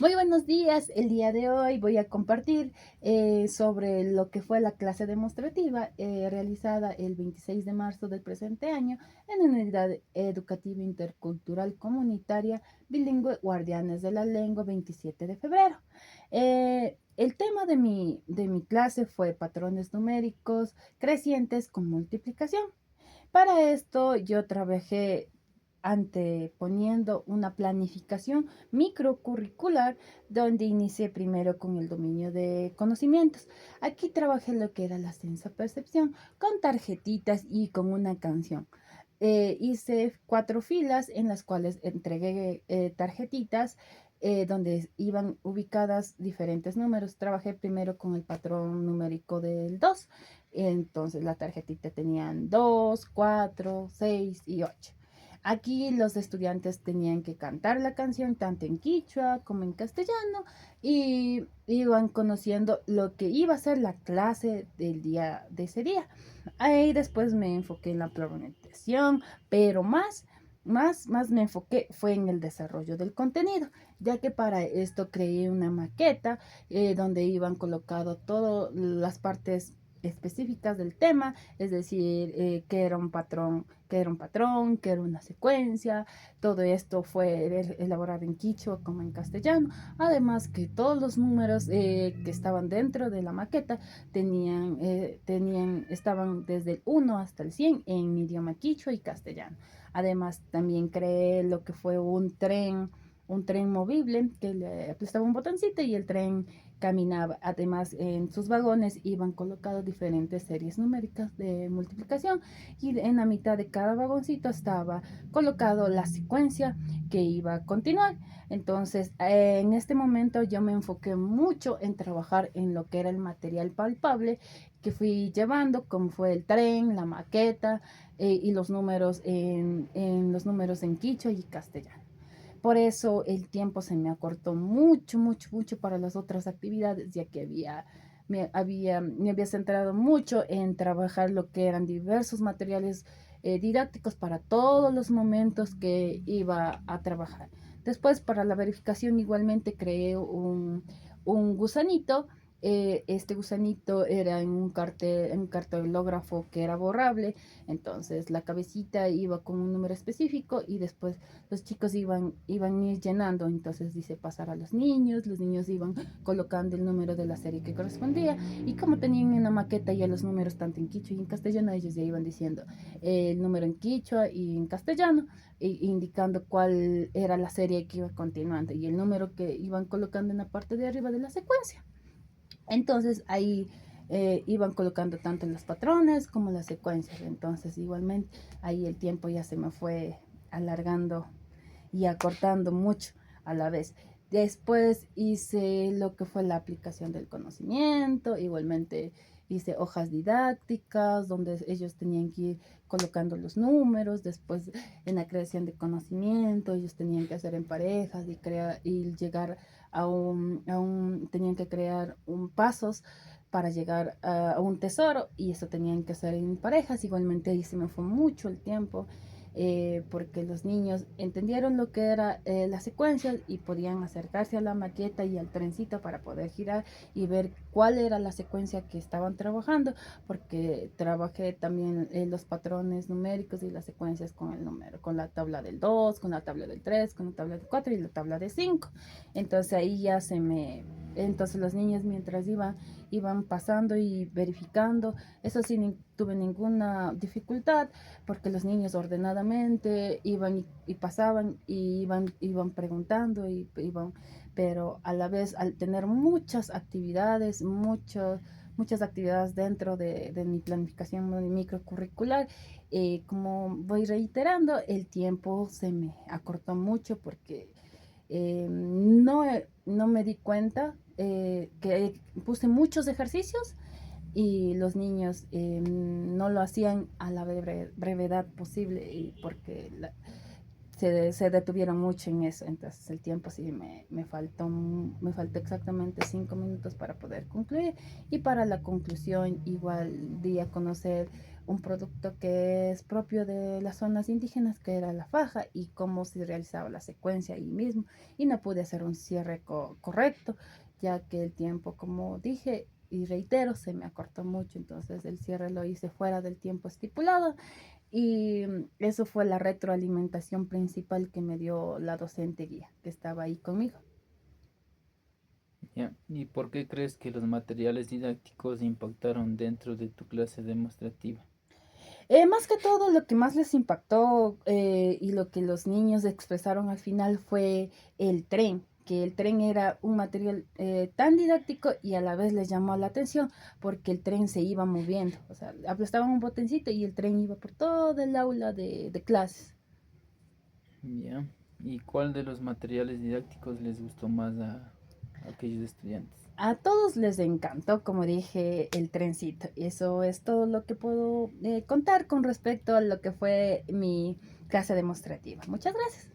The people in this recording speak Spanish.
Muy buenos días. El día de hoy voy a compartir sobre lo que fue la clase demostrativa realizada el 26 de marzo del presente año en una unidad educativa intercultural comunitaria bilingüe Guardianes de la Lengua 27 de febrero. El tema de mi clase fue patrones numéricos crecientes con multiplicación. Para esto yo trabajé anteponiendo una planificación microcurricular donde inicié primero con el dominio de conocimientos. Aquí trabajé lo que era la sensa-percepción con tarjetitas y con una canción. Hice 4 filas en las cuales entregué tarjetitas donde iban ubicadas diferentes números. Trabajé primero con el patrón numérico del 2. Entonces la tarjetita tenían 2, 4, 6 y 8. Aquí los estudiantes tenían que cantar la canción tanto en quichua como en castellano y iban conociendo lo que iba a ser la clase del día de ese día. Ahí después me enfoqué en la pronunciación, pero más me enfoqué fue en el desarrollo del contenido, ya que para esto creé una maqueta donde iban colocado todas las partes específicas del tema, es decir, qué era un patrón, qué era una secuencia. Todo esto fue elaborado en quichua como en castellano. Además que todos los números que estaban dentro de la maqueta estaban desde el 1 hasta el 100 en idioma quichua y castellano. Además, también creé lo que fue un tren movible que le apretaba un botoncito y el tren caminaba. Además, en sus vagones iban colocadas diferentes series numéricas de multiplicación y en la mitad de cada vagoncito estaba colocado la secuencia que iba a continuar. Entonces, en este momento yo me enfoqué mucho en trabajar en lo que era el material palpable que fui llevando, como fue el tren, la maqueta y los números en quichua y castellano. Por eso el tiempo se me acortó mucho, mucho, mucho para las otras actividades, ya que me había centrado mucho en trabajar lo que eran diversos materiales didácticos para todos los momentos que iba a trabajar. Después, para la verificación, igualmente creé un gusanito. Este gusanito era en un cartelógrafo que era borrable. Entonces la cabecita iba con un número específico y después los chicos iban ir llenando. Entonces dice pasar a los niños iban colocando el número de la serie que correspondía. Y como tenían una maqueta ya los números tanto en quichua y en castellano, ellos ya iban diciendo el número en quichua y en castellano, indicando cuál era la serie que iba continuando y el número que iban colocando en la parte de arriba de la secuencia. Entonces ahí iban colocando tanto los patrones como las secuencias. Entonces igualmente ahí el tiempo ya se me fue alargando y acortando mucho a la vez. Después hice lo que fue la aplicación del conocimiento, igualmente hice hojas didácticas donde ellos tenían que ir colocando los números. Después en la creación de conocimiento ellos tenían que hacer en parejas y llegar tenían que crear pasos para llegar a un tesoro y eso tenían que hacer en parejas. Igualmente ahí se me fue mucho el tiempo porque los niños entendieron lo que era la secuencia y podían acercarse a la maqueta y al trencito para poder girar y ver cuál era la secuencia que estaban trabajando, porque trabajé también los patrones numéricos y las secuencias con el número, con la tabla del 2, con la tabla del 3, con la tabla del 4 y la tabla de 5. Entonces ahí ya entonces los niños mientras iban pasando y verificando, eso sí, tuve ninguna dificultad porque los niños ordenadamente iban y pasaban y iban preguntando pero a la vez al tener muchas actividades dentro de mi planificación microcurricular, como voy reiterando, el tiempo se me acortó mucho porque no me di cuenta que puse muchos ejercicios y los niños no lo hacían a la brevedad posible y porque se detuvieron mucho en eso, entonces el tiempo sí me faltó exactamente 5 minutos para poder concluir. Y para la conclusión igual di a conocer un producto que es propio de las zonas indígenas, que era la faja, y cómo se realizaba la secuencia ahí mismo, y no pude hacer un cierre correcto, ya que el tiempo, como dije y reitero, se me acortó mucho, entonces el cierre lo hice fuera del tiempo estipulado. Y eso fue la retroalimentación principal que me dio la docente guía que estaba ahí conmigo. Ya. ¿Y por qué crees que los materiales didácticos impactaron dentro de tu clase demostrativa? Más que todo, lo que más les impactó y lo que los niños expresaron al final fue el tren, que el tren era un material tan didáctico y a la vez les llamó la atención porque el tren se iba moviendo. O sea, aplastaban un botoncito y el tren iba por todo el aula de clases. Ya. ¿Y cuál de los materiales didácticos les gustó más a aquellos estudiantes? A todos les encantó, como dije, el trencito. Eso es todo lo que puedo contar con respecto a lo que fue mi clase demostrativa. Muchas gracias.